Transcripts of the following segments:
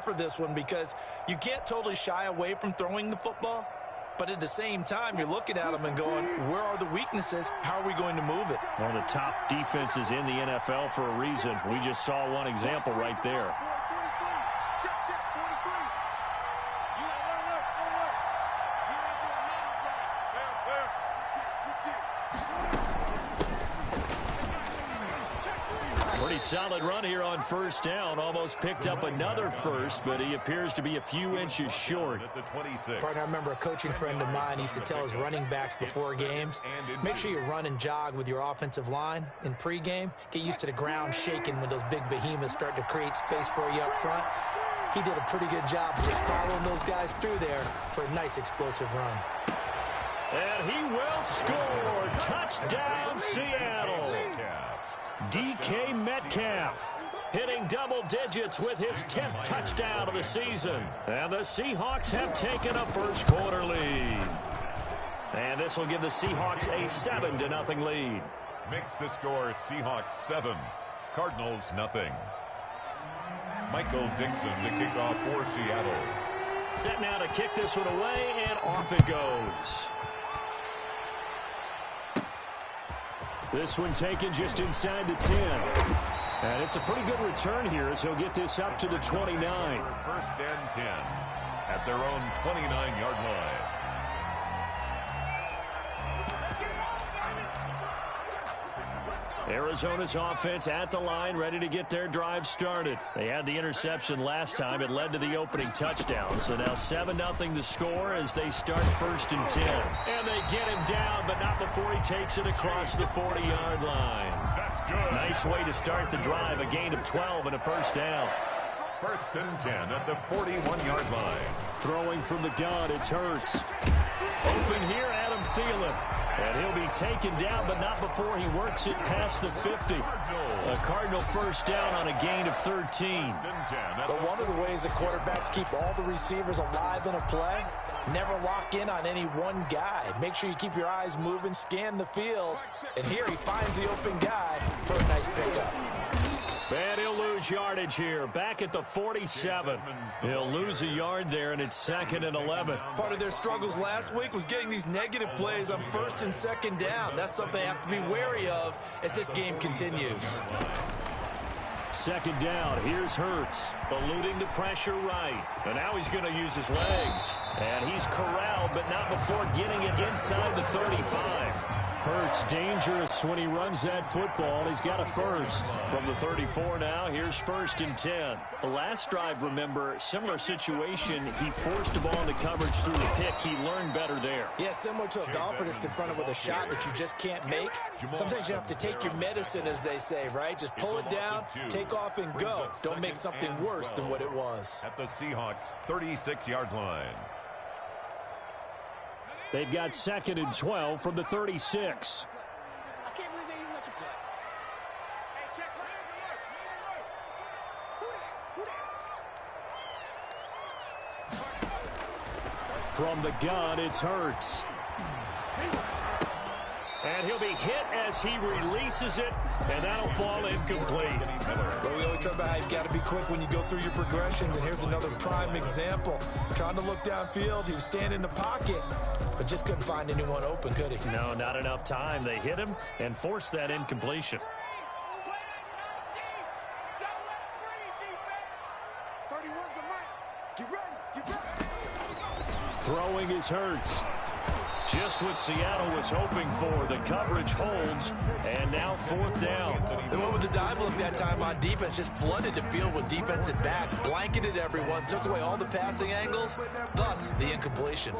for this one because you can't totally shy away from throwing the football. But at the same time, you're looking at them and going, where are the weaknesses? How are we going to move it? One of the top defenses in the NFL for a reason. We just saw one example right there. Pretty solid run here on first down. Almost picked up another first, but he appears to be a few inches short. Partner, I remember a coaching friend of mine used to tell his running backs before games, make sure you run and jog with your offensive line in pregame. Get used to the ground shaking when those big behemoths start to create space for you up front. He did a pretty good job of just following those guys through there for a nice explosive run. And he will score. Touchdown, Seattle. DK Metcalf hitting double digits with his 10th touchdown of the season. And the Seahawks have taken a first quarter lead. And this will give the Seahawks a 7-0 lead. Makes the score Seahawks 7, Cardinals nothing. Michael Dixon to kick off for Seattle. Set now to kick this one away, and off it goes. This one taken just inside the 10. And it's a pretty good return here as he'll get this up to the 29. First and 10 at their own 29-yard line. Arizona's offense at the line, ready to get their drive started. They had the interception last time. It led to the opening touchdown. So now 7-0 to score as they start first and 10. And they get him down, but not before he takes it across the 40-yard line. That's good. Nice way to start the drive, a gain of 12 and a first down. First and 10 at the 41-yard line. Throwing from the gun, it's Hurts. Open here, Adam Thielen. And he'll be taken down, but not before he works it past the 50. A Cardinal first down on a gain of 13. But one of the ways the quarterbacks keep all the receivers alive in a play, never lock in on any one guy. Make sure you keep your eyes moving, scan the field. And here he finds the open guy for a nice pickup. And he'll lose yardage here. Back at the 47. He'll lose a yard there, and it's 2nd and 11. Part of their struggles last week was getting these negative plays on first and second down. That's something they have to be wary of as this game continues. Second down. Here's Hurts, eluding the pressure right. And now he's going to use his legs. And he's corralled, but not before getting it inside the 35. Hurts dangerous when he runs that football. He's got a first. From the 34 now, here's first and 10. The last drive, remember, similar situation. He forced the ball into coverage through the pick. He learned better there. Yeah, similar to a golfer that's confronted with a shot that you just can't make. Sometimes you have to take your medicine, as they say, right? Just pull it down, take off, and go. Don't make something worse than what it was. At the Seahawks' 36-yard line. They've got 2nd and 12 from the 36. I can't believe they even let you play. Hey, check. Who that? From the gun, it's Hurts. And he'll be hit as he releases it, and that'll fall incomplete. But we always talk about how you've got to be quick when you go through your progressions, and here's another prime example. Trying to look downfield, he was standing in the pocket, but just couldn't find anyone open, could he? No, not enough time. They hit him and forced that incompletion. Throwing is Hurts. Just what Seattle was hoping for. The coverage holds, and now 4th down. They went with the dive look that time on defense, just flooded the field with defensive backs, blanketed everyone, took away all the passing angles, thus the incompletion.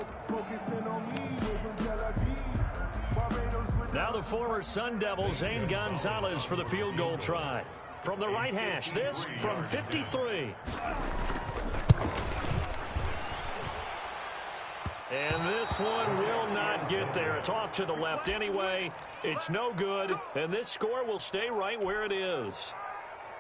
Now the former Sun Devil, Zane Gonzalez, for the field goal try. From the right hash, this from 53. And this one will not get there. It's off to the left anyway. It's no good, and this score will stay right where it is.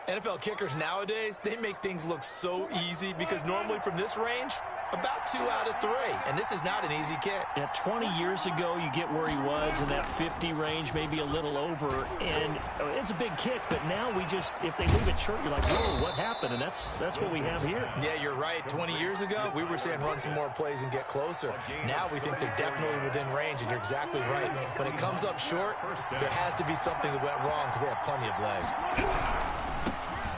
NFL kickers nowadays, they make things look so easy because normally from this range, about 2 out of 3. And this is not an easy kick. Yeah, 20 years ago, you get where he was in that 50 range, maybe a little over. And it's a big kick, but now we just, if they leave it short, you're like, whoa, what happened? And that's what we have here. Yeah, you're right. 20 years ago, we were saying run some more plays and get closer. Now we think they're definitely within range, and you're exactly right. When it comes up short, there has to be something that went wrong because they have plenty of leg.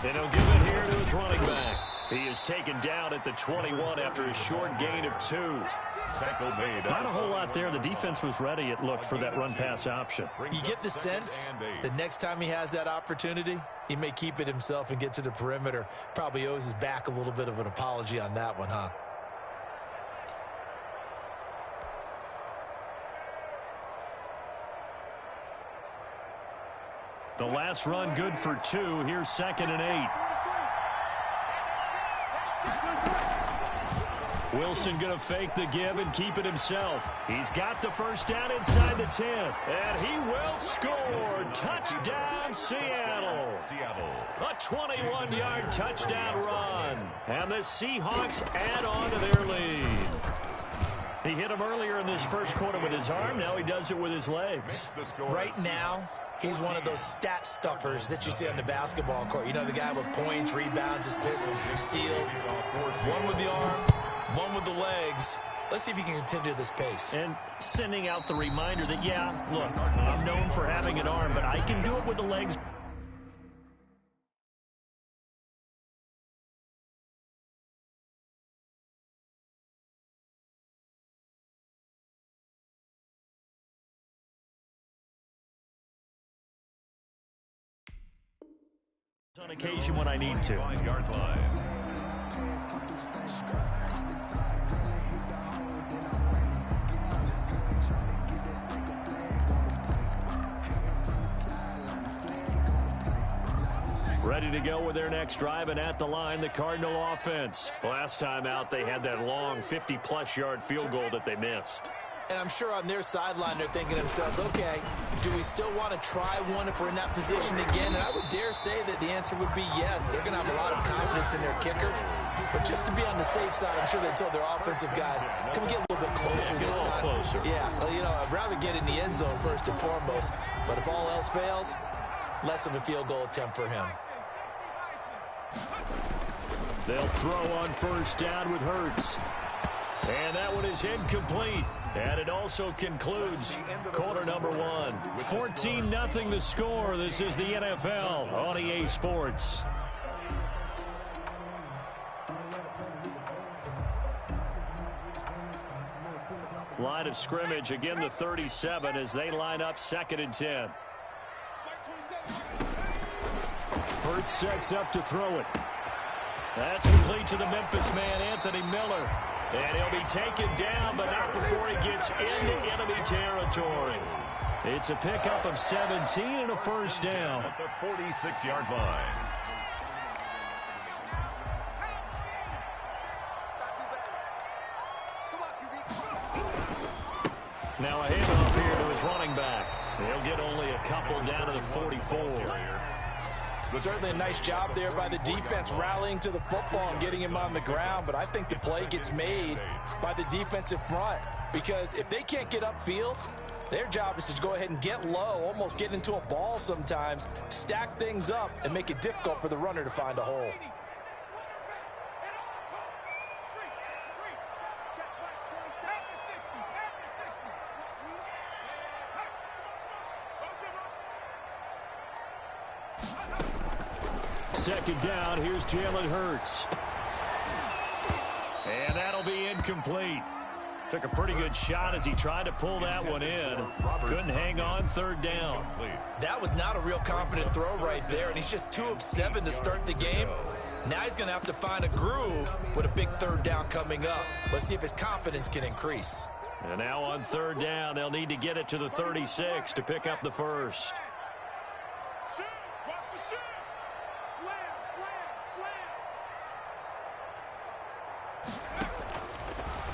And he'll give it here to his running back. He is taken down at the 21 after a short gain of 2. Not a whole lot there. The defense was ready, it looked, for that run-pass option. You get the sense that next time he has that opportunity, he may keep it himself and get to the perimeter. Probably owes his back a little bit of an apology on that one, huh? The last run good for 2. Here's 2nd and 8. Wilson going to fake the give and keep it himself. He's got the first down inside the 10. And he will score. Touchdown, Seattle. A 21-yard touchdown run. And the Seahawks add on to their lead. He hit him earlier in this first quarter with his arm. Now he does it with his legs. Right now, he's one of those stat stuffers that you see on the basketball court. You know, the guy with points, rebounds, assists, steals. One with the arm, one with the legs. Let's see if he can continue this pace. And sending out the reminder that, yeah, look, I'm known for having an arm, but I can do it with the legs. On occasion when I need to. 5-yard line. Ready to go with their next drive, and at the line, the Cardinal offense. Last time out, they had that long 50-plus yard field goal that they missed. And I'm sure on their sideline they're thinking to themselves, okay, do we still want to try one if we're in that position again? And I would dare say that the answer would be yes. They're going to have a lot of confidence in their kicker. But just to be on the safe side, I'm sure they told their offensive guys, can we get a little bit closer this time? Closer. Yeah, well, you know, I'd rather get in the end zone first and foremost. But if all else fails, less of a field goal attempt for him. They'll throw on first down with Hurts. And that one is incomplete. And it also concludes quarter number 1. 14-0 the score. This is the NFL on EA Sports. Line of scrimmage, again the 37 as they line up 2nd and 10. Hurts sets up to throw it. That's complete to the Memphis man, Anthony Miller. And he'll be taken down, but not before he gets into enemy territory. It's a pickup of 17 and a first down. At the 46-yard line. Now a handoff here to his running back. He'll get only a couple down to the 44. Certainly a nice job there by the defense rallying to the football and getting him on the ground, but I think the play gets made by the defensive front because if they can't get upfield, their job is to go ahead and get low, almost get into a ball sometimes, stack things up, and make it difficult for the runner to find a hole. Second down, here's Jalen Hurts. And that'll be incomplete. Took a pretty good shot as he tried to pull that one in. Couldn't hang on, 3rd down. That was not a real confident throw right there, and he's just 2 of 7 to start the game. Now he's going to have to find a groove with a big 3rd down coming up. Let's see if his confidence can increase. And now on 3rd down, they'll need to get it to the 36 to pick up the first.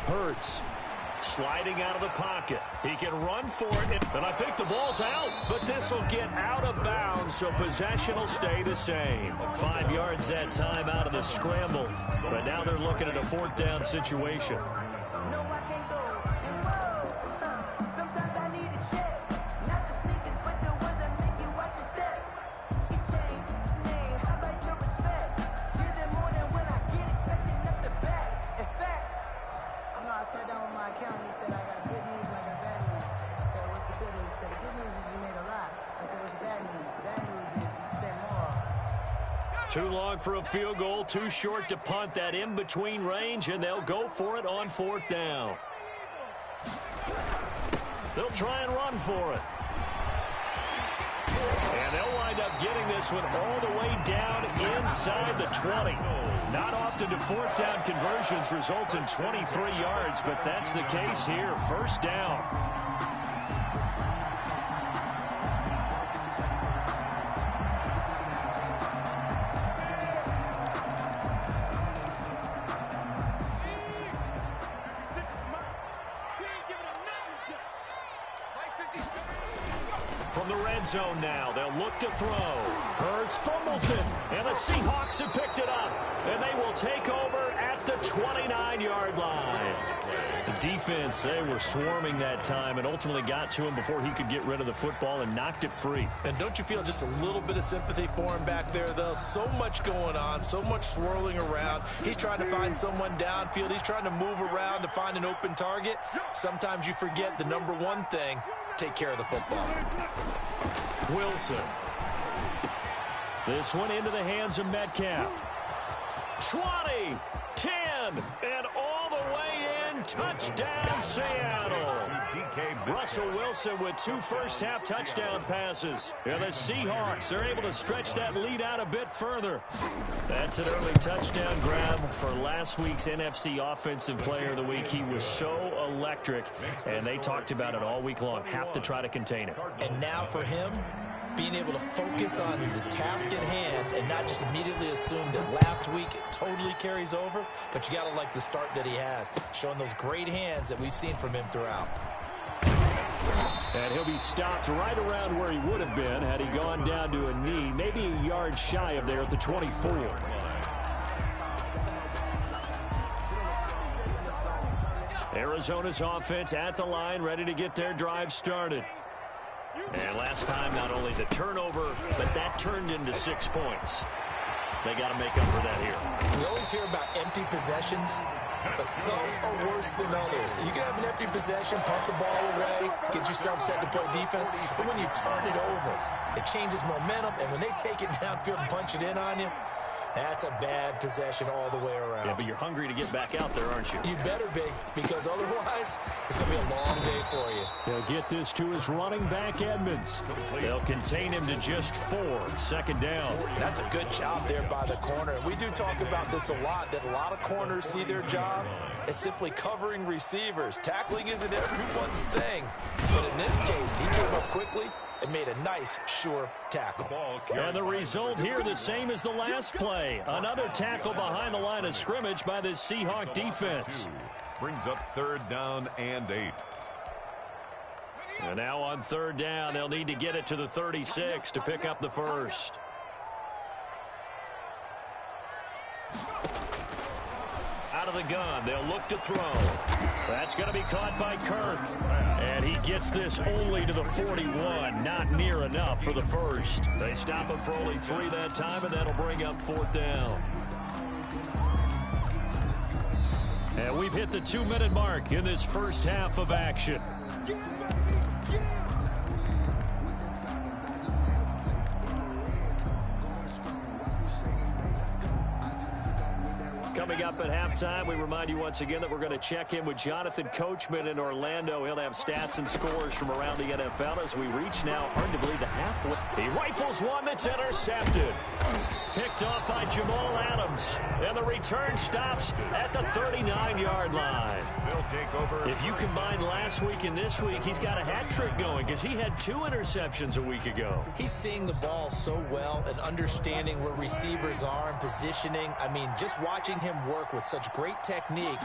Hurts. Sliding out of the pocket. He can run for it, and I think the ball's out. But this will get out of bounds, so possession will stay the same. 5 yards that time out of the scramble. But now they're looking at a 4th down situation. Too long for a field goal, too short to punt. That in-between range, and they'll go for it on 4th down. They'll try and run for it. And they'll wind up getting this one all the way down inside the 20. Not often do 4th down conversions result in 23 yards, but that's the case here. 1st down. From the red zone now, they'll look to throw. Hurts fumbles it, and the Seahawks have picked it up, and they will take over at the 29-yard line. The defense, they were swarming that time and ultimately got to him before he could get rid of the football and knocked it free. And don't you feel just a little bit of sympathy for him back there, though? So much going on, so much swirling around. He's trying to find someone downfield. He's trying to move around to find an open target. Sometimes you forget the number one thing: take care of the football. Wilson. This one into the hands of Metcalf. 20, 10, and all the way in. Touchdown, Seattle. Russell Wilson with 2 first-half touchdown passes. And the Seahawks are able to stretch that lead out a bit further. That's an early touchdown grab for last week's NFC Offensive Player of the Week. He was so electric, and they talked about it all week long. Have to try to contain him. And now for him, being able to focus on the task at hand and not just immediately assume that last week it totally carries over, but you got to like the start that he has, showing those great hands that we've seen from him throughout. And he'll be stopped right around where he would have been had he gone down to a knee, maybe a yard shy of there at the 24. Arizona's offense at the line, ready to get their drive started. And last time, not only the turnover, but that turned into 6 points. They got to make up for that here. We always hear about empty possessions, but some are worse than others. You can have an empty possession, punt the ball away, get yourself set to play defense, but when you turn it over, it changes momentum, and when they take it downfield and punch it in on you, that's a bad possession all the way around. Yeah, but you're hungry to get back out there, aren't you? You better be, because otherwise, it's going to be a long day for you. They'll get this to his running back, Edmonds. They'll contain him to just 4, 2nd down. That's a good job there by the corner. And we do talk about this a lot, that a lot of corners see their job as simply covering receivers. Tackling isn't everyone's thing. But in this case, he came up quickly and made a nice, sure tackle. And the result here, the same as the last play. Another tackle behind the line of scrimmage by the Seahawk defense. Brings up 3rd down and 8. And now on 3rd down, they'll need to get it to the 36 to pick up the first. Out of the gun, they'll look to throw. That's going to be caught by Kirk. And he gets this only to the 41. Not near enough for the first. They stop him for only 3 that time, and that'll bring up 4th down. And we've hit the 2-minute mark in this first half of action. Coming up at halftime, we remind you once again that we're going to check in with Jonathan Coachman in Orlando. He'll have stats and scores from around the NFL as we reach now, hard to believe, the halfway. He rifles one that's intercepted. Picked off by Jamal Adams. And the return stops at the 39-yard line. They'll take over. If you combine last week and this week, he's got a hat trick going because he had 2 interceptions a week ago. He's seeing the ball so well and understanding where receivers are and positioning. I mean, just watching him work work with such great technique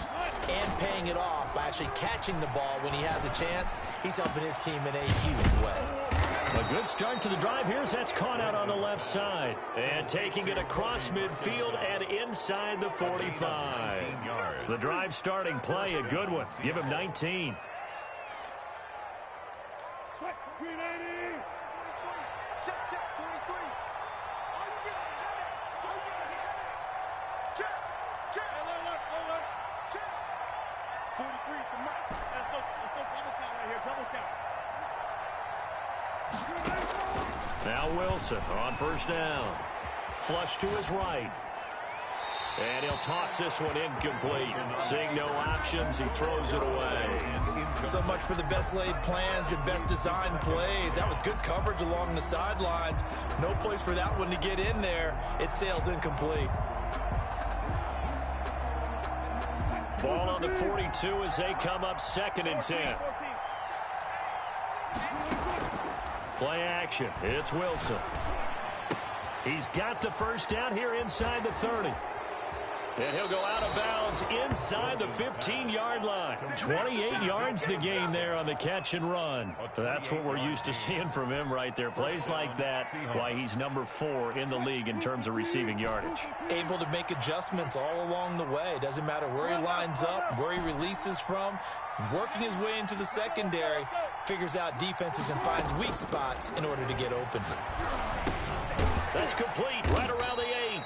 and paying it off by actually catching the ball when he has a chance. He's helping his team in a huge way. A good start to the drive. Here's that's caught out on the left side. And taking it across midfield and inside the 45. The drive starting play, a good one. Give him 19. Now Wilson on first down. Flush to his right. And he'll toss this one incomplete. Seeing no options, he throws it away. So much for the best laid plans and best designed plays. That was good coverage along the sidelines. No place for that one to get in there. It sails incomplete. Ball on the 42 as they come up 2nd and 10. Play action. It's Wilson. He's got the first down here inside the 30. And he'll go out of bounds inside the 15-yard line. 28 yards the gain there on the catch and run. That's what we're used to seeing from him right there. Plays like that, why he's number 4 in the league in terms of receiving yardage. Able to make adjustments all along the way. Doesn't matter where he lines up, where he releases from. Working his way into the secondary, figures out defenses and finds weak spots in order to get open. That's complete right around the 8.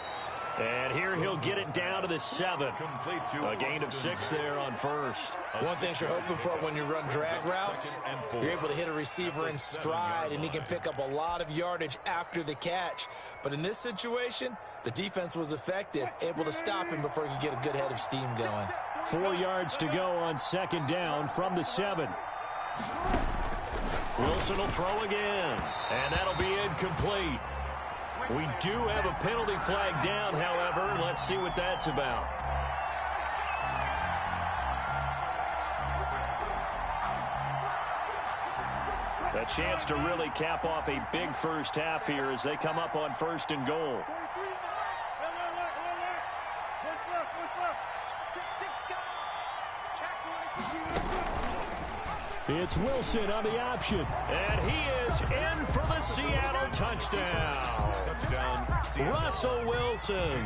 And here he'll get it down to the 7. A gain of 6 there on first. One thing you're hoping for when you run drag routes, you're able to hit a receiver in stride, and he can pick up a lot of yardage after the catch. But in this situation, the defense was effective, able to stop him before he could get a good head of steam going. 4 yards to go on 2nd down from the 7. Wilson will throw again, and that'll be incomplete. We do have a penalty flag down, however. Let's see what that's about. A chance to really cap off a big first half here as they come up on 1st and goal. It's Wilson on the option. And he is in for the Seattle touchdown. Russell Wilson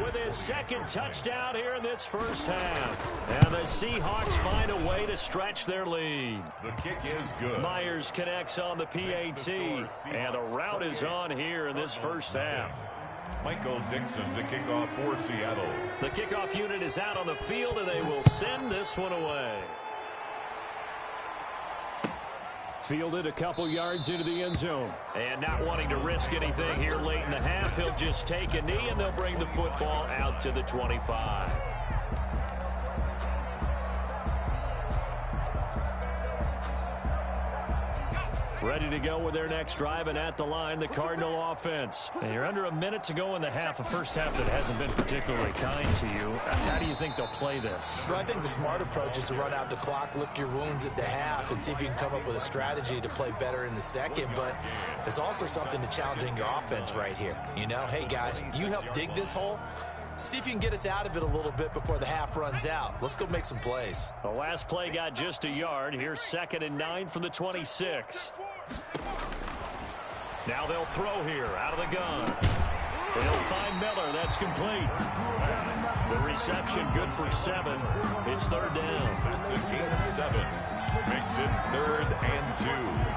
with his 2nd touchdown here in this first half. And the Seahawks find a way to stretch their lead. The kick is good. Myers connects on the PAT. And the route is on here in this first half. Michael Dixon to kick off for Seattle. The kickoff unit is out on the field, and they will send this one away. Fielded a couple yards into the end zone. And not wanting to risk anything here late in the half, he'll just take a knee, and they'll bring the football out to the 25. Ready to go with their next drive, and at the line, the Cardinal offense. And you're under a minute to go in the half, a first half that hasn't been particularly kind to you. How do you think they'll play this? Well, I think the smart approach is to run out the clock, lick your wounds at the half, and see if you can come up with a strategy to play better in the second. But there's also something to challenging your offense right here. You know, hey, guys, you help dig this hole. See if you can get us out of it a little bit before the half runs out. Let's go make some plays. The last play got just a yard. Here's 2nd and 9 from the 26. Now they'll throw here out of the gun. They'll find Miller. That's complete. The reception good for 7. It's 3rd down. That's a gain of 7. Makes it 3rd and 2.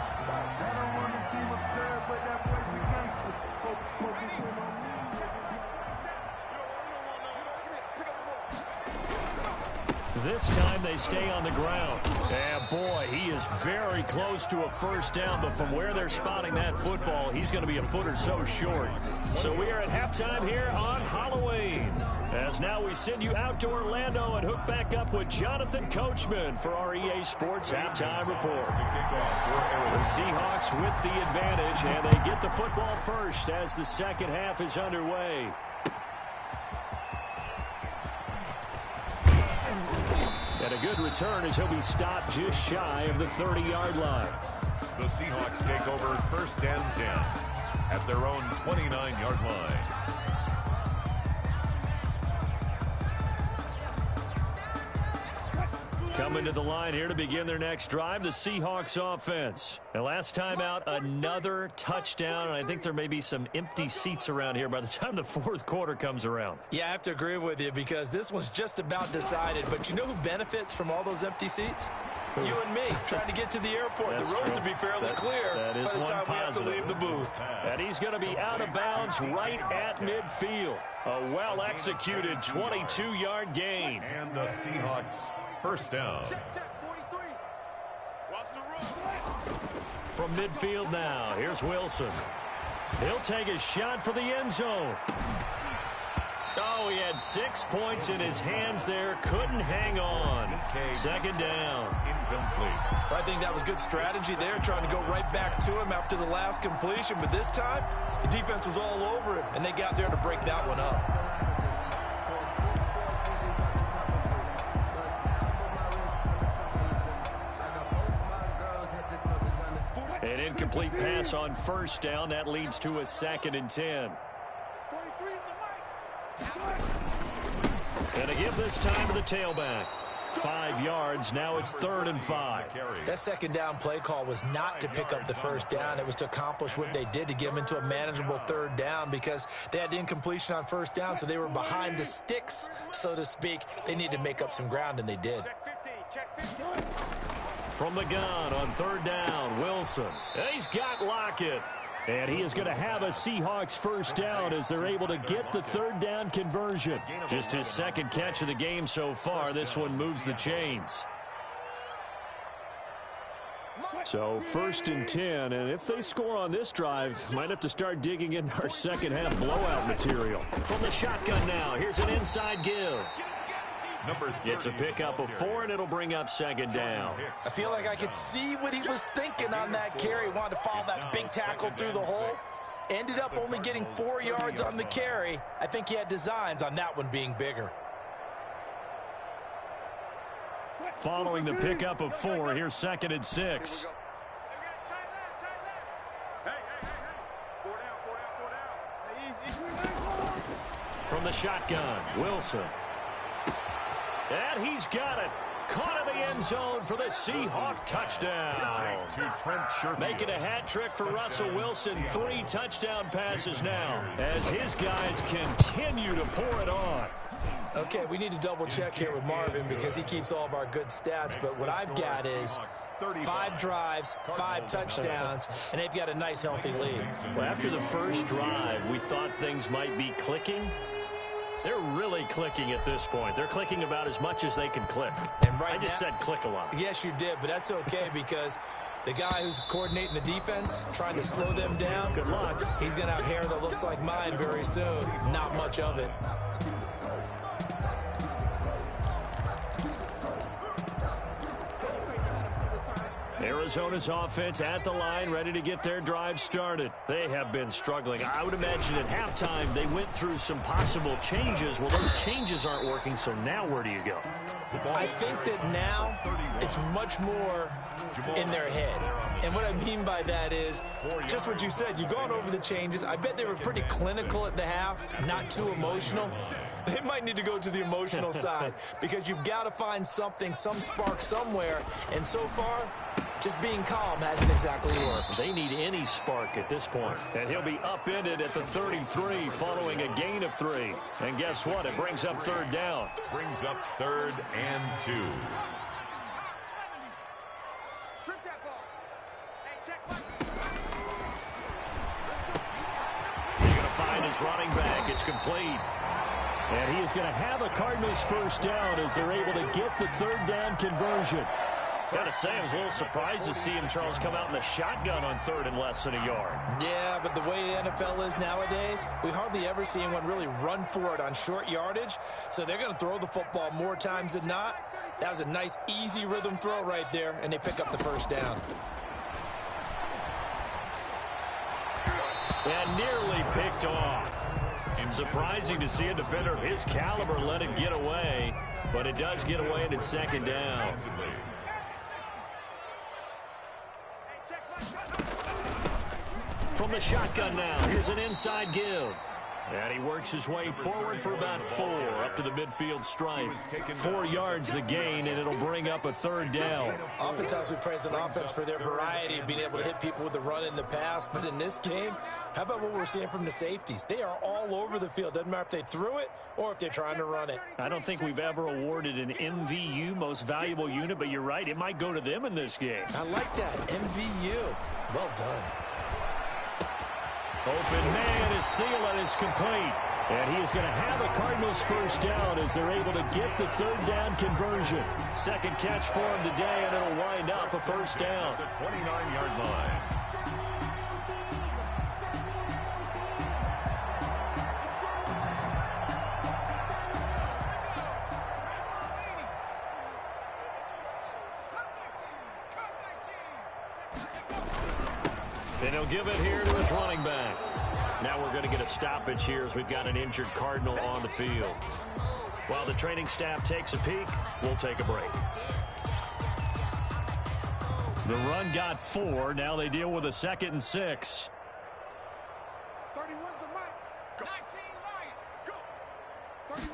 This time they stay on the ground. And boy, he is very close to a first down, but from where they're spotting that football, he's going to be a foot or so short. So we are at halftime here on Halloween. As now we send you out to Orlando and hook back up with Jonathan Coachman for our EA Sports Halftime Report. The Seahawks with the advantage, and they get the football first as the second half is underway. And a good return as he'll be stopped just shy of the 30-yard line. The Seahawks take over 1st and 10 at their own 29-yard line. Coming to the line here to begin their next drive, the Seahawks offense. And last time out, another touchdown. And I think there may be some empty seats around here by the time the fourth quarter comes around. Yeah, I have to agree with you because this one's just about decided. But you know who benefits from all those empty seats? You and me, trying to get to the airport. The roads will be fairly clear by the time we have to leave the booth. And he's going to be out of bounds right at midfield. A well-executed 22-yard gain. And the Seahawks first down. From midfield now, here's Wilson. He'll take a shot for the end zone. Oh, he had 6 points in his hands there. Couldn't hang on. Second down. Incomplete. I think that was good strategy there, trying to go right back to him after the last completion. But this time, the defense was all over him, and they got there to break that one up. An incomplete pass on first down. That leads to a 2nd and 10. And a give this time to the tailback. 5 yards. Now it's 3rd and 5. That second down play call was not to pick up the first down. It was to accomplish what they did to get them into a manageable 3rd down because they had incompletion on first down, so they were behind the sticks, so to speak. They needed to make up some ground, and they did. From the gun on 3rd down, Wilson. And he's got Lockett. And he is going to have a Seahawks first down as they're able to get the 3rd down conversion. Just his 2nd catch of the game so far. This one moves the chains. So 1st and 10, and if they score on this drive, might have to start digging in our second half blowout material. From the shotgun now, here's an inside give. It's a pickup of 4, and it'll bring up 2nd down. I feel like I could see what he was thinking on that carry. Wanted to follow that big tackle through the hole. Ended up only getting 4 yards on the carry. I think he had designs on that one being bigger. Following the pickup of 4, here's 2nd and 6. From the shotgun, Wilson. And he's got it. Caught in the end zone for the Seahawk touchdown. Making a hat trick for Russell Wilson. 3 touchdown passes now as his guys continue to pour it on. Okay, we need to double check here with Marvin because he keeps all of our good stats. But what I've got is 5 drives, 5 touchdowns, and they've got a nice, healthy lead. Well, after the first drive, we thought things might be clicking. They're really clicking at this point. They're clicking about as much as they can click. And right I just said click a lot. Yes, you did, but that's okay because the guy who's coordinating the defense, trying to slow them down, good luck. He's going to have hair that looks like mine very soon. Not much of it. Arizona's offense at the line, ready to get their drive started. They have been struggling. I would imagine at halftime they went through some possible changes. Well, those changes aren't working, so now where do you go? I think that now it's much more in their head. And what I mean by that is just what you said. You've gone over the changes. I bet they were pretty clinical at the half, not too emotional. They might need to go to the emotional side because you've got to find something, some spark somewhere. And so far, just being calm hasn't exactly worked. They need any spark at this point. And he'll be upended at the 33 following a gain of 3. And guess what? It brings up 3rd down. Brings up 3rd and 2. He's going to find his running back. It's complete. And he is going to have a Cardinals first down as they're able to get the 3rd down conversion. Got to say, I was a little surprised to see him, Charles, come out in the shotgun on 3rd and less than a yard. Yeah, but the way the NFL is nowadays, we hardly ever see anyone really run for it on short yardage. So they're going to throw the football more times than not. That was a nice, easy rhythm throw right there, and they pick up the first down. And nearly picked off. Surprising to see a defender of his caliber let it get away, but it does get away and it's 2nd down. From the shotgun now, here's an inside give. And he works his way forward for about 4 up to the midfield stripe. 4 yards the gain, and it'll bring up a 3rd down. Oftentimes we praise an offense for their variety of being able to hit people with the run in the pass. But in this game, how about what we're seeing from the safeties? They are all over the field. Doesn't matter if they threw it or if they're trying to run it. I don't think we've ever awarded an MVU, most valuable unit, but you're right. It might go to them in this game. I like that. MVU. Well done. Open man is Thielen is complete. And he is going to have a Cardinals 1st down as they're able to get the 3rd down conversion. 2nd catch for him today, and it'll wind up a 1st down. The 29-yard line. And he'll give it here to his running back. Now we're going to get a stoppage here as we've got an injured Cardinal on the field. While the training staff takes a peek, we'll take a break. The run got 4. Now they deal with a 2nd and 6. 31's the mic. Go. 19 Lion. Go. 30.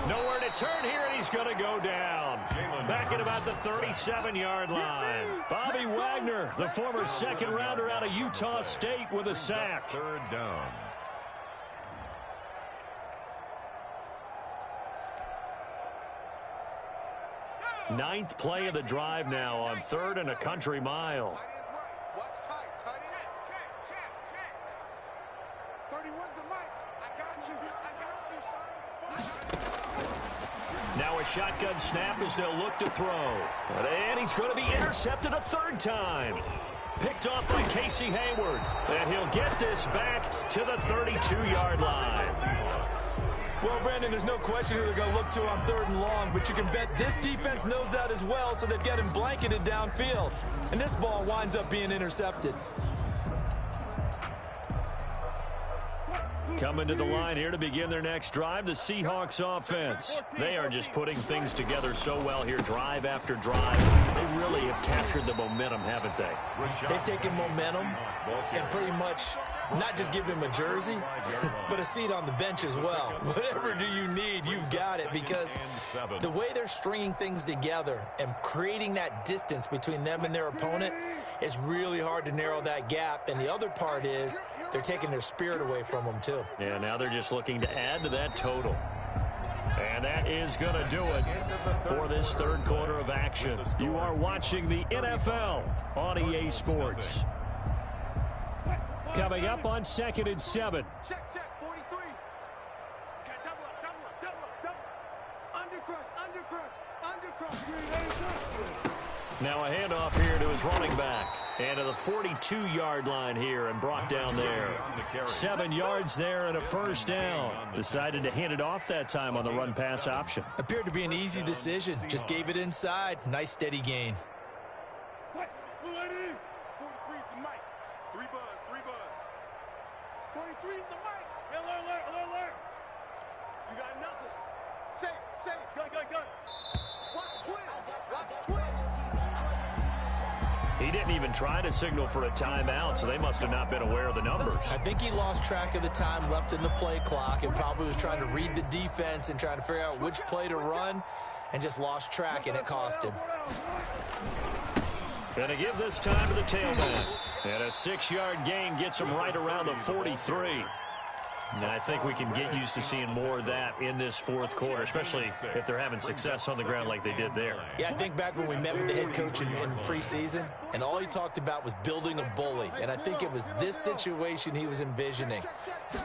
Nowhere to turn here, and he's going to go down. Back at about the 37-yard line. Bobby Wagner, the former 2nd rounder out of Utah State, with a sack. 3rd down. Ninth play of the drive now on 3rd and a country mile. Tight end's right. Watch tight. Tight end. Check. 31's the mic. I got you, son. Now a shotgun snap as they'll look to throw. And he's going to be intercepted a 3rd time. Picked off by Casey Hayward. And he'll get this back to the 32-yard line. Well, Brandon, there's no question who they're going to look to on 3rd and long, but you can bet this defense knows that as well, so they've got him blanketed downfield. And this ball winds up being intercepted. Coming to the line here to begin their next drive, the Seahawks offense. They are just putting things together so well here, drive after drive. They really have captured the momentum, haven't they? They've taken momentum and pretty much not just give him a jersey, but a seat on the bench as well. Whatever do you need, you've got it, because the way they're stringing things together and creating that distance between them and their opponent is really hard to narrow that gap. And the other part is they're taking their spirit away from them, too. Yeah, now they're just looking to add to that total. And that is going to do it for this 3rd quarter of action. You are watching the NFL on EA Sports. Coming up on 2nd and 7. Check, 43. Okay, double up. Undercrush. Now a handoff here to his running back. And to the 42-yard line here and brought down there. 7 yards there and a 1st down. Decided to hand it off that time on the run-pass option. Appeared to be an easy decision. Just gave it inside. Nice steady gain. 43's the mic. 3 buzz. 43's the mic. Alert. You got nothing. Say. Gun. Watch twin. He didn't even try to signal for a timeout, so they must have not been aware of the numbers. I think he lost track of the time left in the play clock and probably was trying to read the defense and trying to figure out which play to run and just lost track, and it cost him. Gonna give this time to the tailback. And a 6-yard gain gets him right around the 43. And I think we can get used to seeing more of that in this 4th quarter, especially if they're having success on the ground like they did there. Yeah, I think back when we met with the head coach in preseason, and all he talked about was building a bully. And I think it was this situation he was envisioning.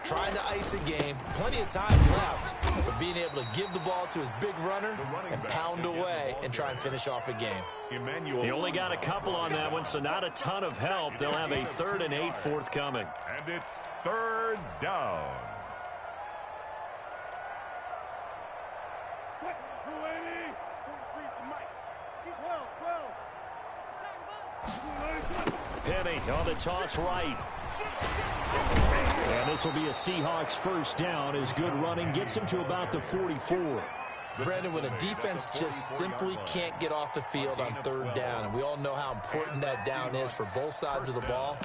Trying to ice a game, plenty of time left, but being able to give the ball to his big runner and pound away and try and finish off a game. He only got a couple on that one, so not a ton of help. They'll have a 3rd and 8 forthcoming. And it's 3rd down. Penny on the toss right. And this will be a Seahawks 1st down as good running gets him to about the 44. Brandon, when a defense just simply can't get off the field on 3rd down, and we all know how important that down is for both sides of the ball,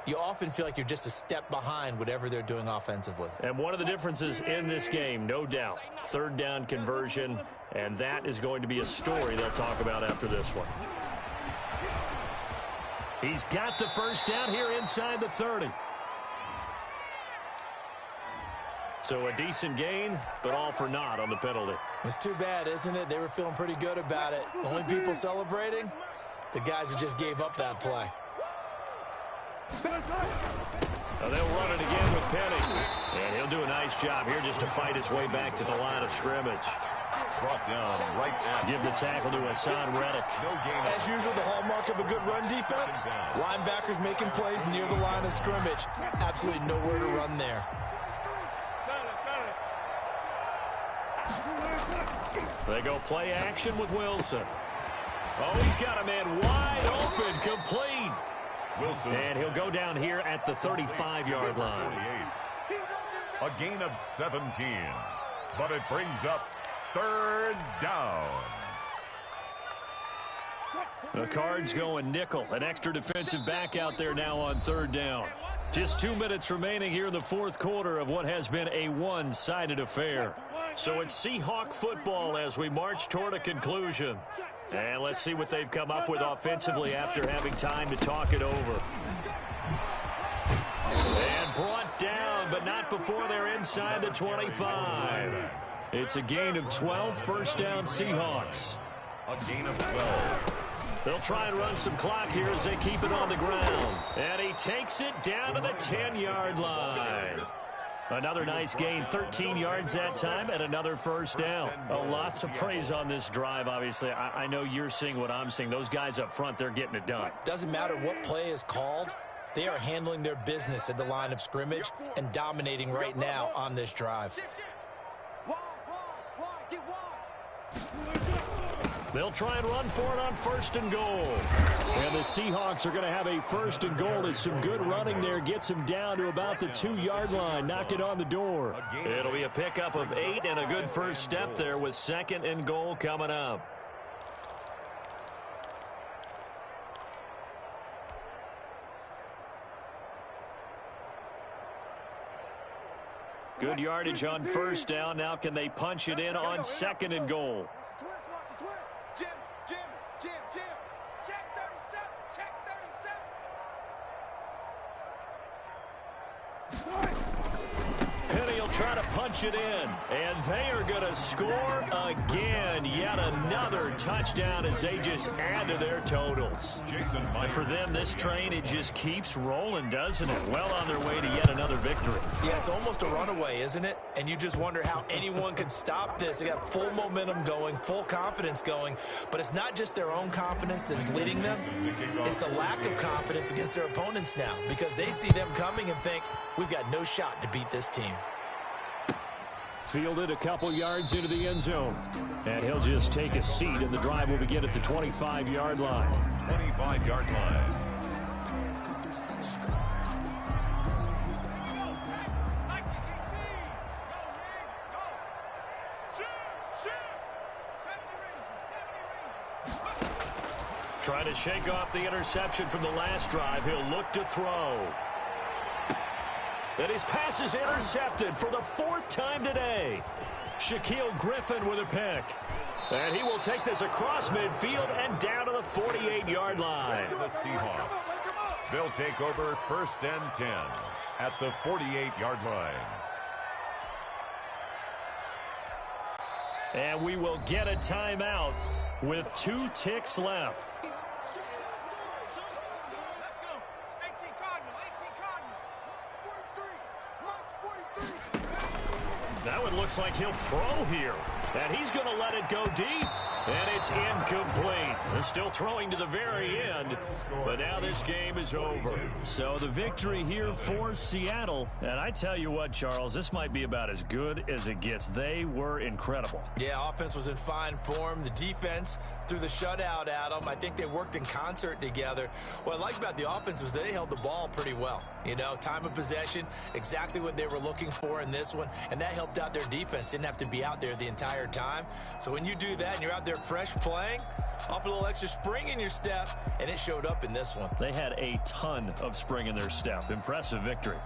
you often feel like you're just a step behind whatever they're doing offensively. And one of the differences in this game, no doubt, third down conversion, and that is going to be a story they'll talk about after this one. He's got the first down here inside the 30. So a decent gain, but all for naught on the penalty. It's too bad, isn't it? They were feeling pretty good about it. Only people celebrating, the guys who just gave up that play. Now they'll run it again with Penny. And he'll do a nice job here just to fight his way back to the line of scrimmage. Brought down right at. Give the tackle to Hassan Reddick. As usual, the hallmark of a good run defense, linebackers making plays near the line of scrimmage. Absolutely nowhere to run there. They go play action with Wilson. Oh, he's got a man wide open, complete. Wilson. And he'll go down here at the 35-yard line. A gain of 17. But it brings up third down. The Cards going nickel. An extra defensive back out there now on third down. Just 2 minutes remaining here in the fourth quarter of what has been a one-sided affair. So it's Seahawk football as we march toward a conclusion. And let's see what they've come up with offensively after having time to talk it over. And brought down, but not before they're inside the 25. It's a gain of 12, first down Seahawks. A gain of 12. They'll try and run some clock here as they keep it on the ground. And he takes it down to the 10-yard line. Another nice gain, 13 yards that time, and another first down. A lot to praise on this drive, obviously. I know you're seeing what I'm seeing. Those guys up front, they're getting it done. Doesn't matter what play is called. They are handling their business at the line of scrimmage and dominating right now on this drive. They'll try and run for it on first and goal. And the Seahawks are going to have a first and goal. There's some good running there. Gets them down to about the 2-yard line. Knock it on the door. It'll be a pickup of 8 and a good first step there with second and goal coming up. Good yardage on first down. Now can they punch it in on second and goal? Penny will try to punch it in, and they are going to score again. Yet another touchdown as they just add to their totals. And for them, this train, it just keeps rolling, doesn't it? Well on their way to yet another victory. Yeah, it's almost a runaway, isn't it? And you just wonder how anyone could stop this. They got full momentum going, full confidence going, but it's not just their own confidence that's leading them. It's the lack of confidence against their opponents now, because they see them coming and think, we've got no shot to beat this team. Fielded a couple yards into the end zone. And he'll just take a seat, and the drive will begin at the 25-yard line. 25-yard line. Trying to shake off the interception from the last drive. He'll look to throw. And his pass is intercepted for the 4th time today. Shaquille Griffin with a pick. And he will take this across midfield and down to the 48-yard line. The Seahawks. They'll take over first and 10 at the 48-yard line. And we will get a timeout with 2 ticks left. That one looks like he'll throw here. And he's going to let it go deep. And it's incomplete. They're still throwing to the very end. But now this game is over. So the victory here for Seattle. And I tell you what, Charles, this might be about as good as it gets. They were incredible. Yeah, offense was in fine form. The defense threw the shutout at them. I think they worked in concert together. What I like about the offense was they held the ball pretty well. You know, time of possession, exactly what they were looking for in this one. And that helped out their defense. Didn't have to be out there the entire time. So when you do that and you're out there fresh playing, Off a little extra spring in your step, and it showed up in this one. They had a ton of spring in their step. Impressive victory.